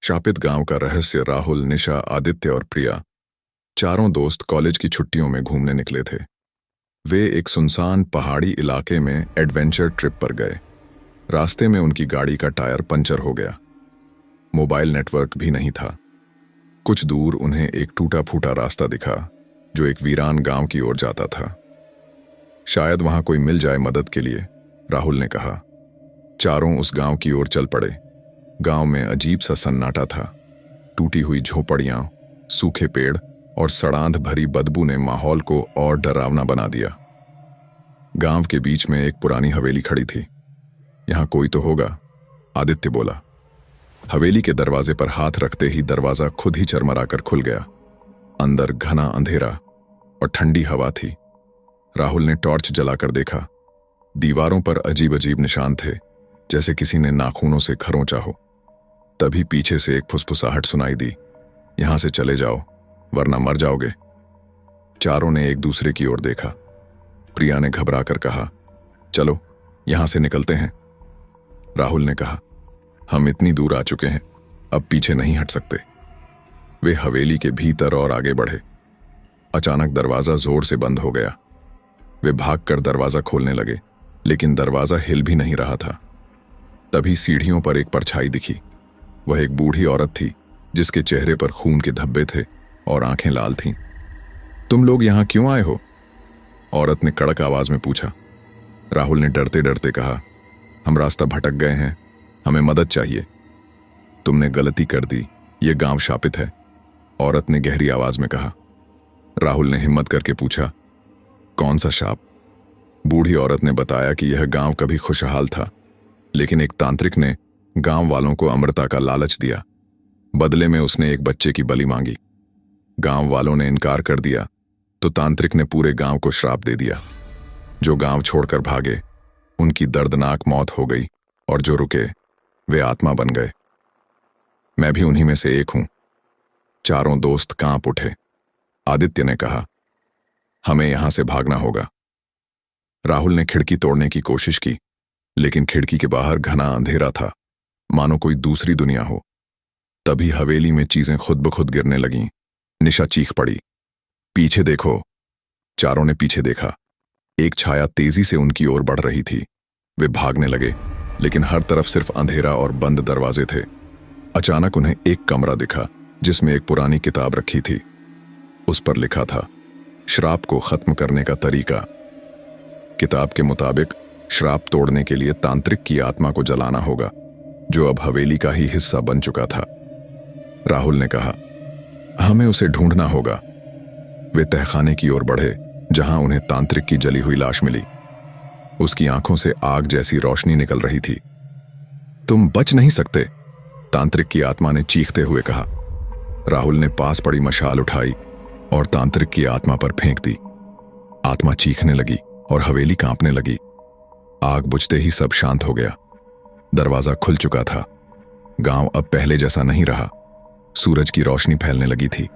शापित गांव का रहस्य। राहुल, निशा, आदित्य और प्रिया चारों दोस्त कॉलेज की छुट्टियों में घूमने निकले थे। वे एक सुनसान पहाड़ी इलाके में एडवेंचर ट्रिप पर गए। रास्ते में उनकी गाड़ी का टायर पंचर हो गया। मोबाइल नेटवर्क भी नहीं था। कुछ दूर उन्हें एक टूटा फूटा रास्ता दिखा जो एक वीरान गांव की ओर जाता था। शायद वहां कोई मिल जाए मदद के लिए, राहुल ने कहा। चारों उस गांव की ओर चल पड़े। गांव में अजीब सा सन्नाटा था। टूटी हुई झोपड़ियां, सूखे पेड़ और सड़ांध भरी बदबू ने माहौल को और डरावना बना दिया। गांव के बीच में एक पुरानी हवेली खड़ी थी। यहां कोई तो होगा, आदित्य बोला। हवेली के दरवाजे पर हाथ रखते ही दरवाजा खुद ही चरमराकर खुल गया। अंदर घना अंधेरा और ठंडी हवा थी। राहुल ने टॉर्च जलाकर देखा। दीवारों पर अजीब अजीब निशान थे, जैसे किसी ने नाखूनों से खरोंचा हो। तभी पीछे से एक फुसफुसाहट सुनाई दी, यहां से चले जाओ वरना मर जाओगे। चारों ने एक दूसरे की ओर देखा। प्रिया ने घबराकर कहा, चलो यहां से निकलते हैं। राहुल ने कहा, हम इतनी दूर आ चुके हैं, अब पीछे नहीं हट सकते। वे हवेली के भीतर और आगे बढ़े। अचानक दरवाजा जोर से बंद हो गया। वे भागकर दरवाजा खोलने लगे, लेकिन दरवाजा हिल भी नहीं रहा था। तभी सीढ़ियों पर एक परछाई दिखी। वह एक बूढ़ी औरत थी, जिसके चेहरे पर खून के धब्बे थे और आंखें लाल थीं। तुम लोग यहां क्यों आए हो? औरत ने कड़क आवाज में पूछा। राहुल ने डरते डरते कहा, हम रास्ता भटक गए हैं, हमें मदद चाहिए। तुमने गलती कर दी, ये गांव शापित है, औरत ने गहरी आवाज में कहा। राहुल ने हिम्मत करके पूछा, कौन सा शाप? बूढ़ी औरत ने बताया कि यह गांव कभी खुशहाल था, लेकिन एक तांत्रिक ने गांव वालों को अमरता का लालच दिया। बदले में उसने एक बच्चे की बलि मांगी। गांव वालों ने इनकार कर दिया तो तांत्रिक ने पूरे गांव को श्राप दे दिया। जो गांव छोड़कर भागे उनकी दर्दनाक मौत हो गई, और जो रुके वे आत्मा बन गए। मैं भी उन्हीं में से एक हूं। चारों दोस्त कांप उठे। आदित्य ने कहा, हमें यहां से भागना होगा। राहुल ने खिड़की तोड़ने की कोशिश की, लेकिन खिड़की के बाहर घना अंधेरा था, मानो कोई दूसरी दुनिया हो। तभी हवेली में चीजें खुद ब खुद गिरने लगीं। निशा चीख पड़ी, पीछे देखो। चारों ने पीछे देखा। एक छाया तेजी से उनकी ओर बढ़ रही थी। वे भागने लगे, लेकिन हर तरफ सिर्फ अंधेरा और बंद दरवाजे थे। अचानक उन्हें एक कमरा दिखा, जिसमें एक पुरानी किताब रखी थी। उस पर लिखा था, श्राप को खत्म करने का तरीका। किताब के मुताबिक श्राप तोड़ने के लिए तांत्रिक की आत्मा को जलाना होगा, जो अब हवेली का ही हिस्सा बन चुका था। राहुल ने कहा, हमें उसे ढूंढना होगा। वे तहखाने की ओर बढ़े, जहां उन्हें तांत्रिक की जली हुई लाश मिली। उसकी आंखों से आग जैसी रोशनी निकल रही थी। तुम बच नहीं सकते, तांत्रिक की आत्मा ने चीखते हुए कहा। राहुल ने पास पड़ी मशाल उठाई और तांत्रिक की आत्मा पर फेंक दी। आत्मा चीखने लगी और हवेली कांपने लगी। आग बुझते ही सब शांत हो गया। दरवाजा खुल चुका था। गांव अब पहले जैसा नहीं रहा। सूरज की रोशनी फैलने लगी थी।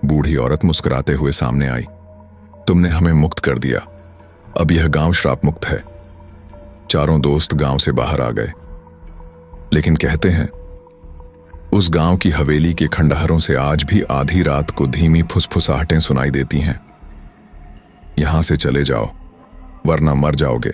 बूढ़ी औरत मुस्कुराते हुए सामने आई। तुमने हमें मुक्त कर दिया, अब यह गांव श्राप मुक्त है। चारों दोस्त गांव से बाहर आ गए। लेकिन कहते हैं, उस गांव की हवेली के खंडहरों से आज भी आधी रात को धीमी फुसफुसाहटें सुनाई देती हैं। यहां से चले जाओ वरना मर जाओगे।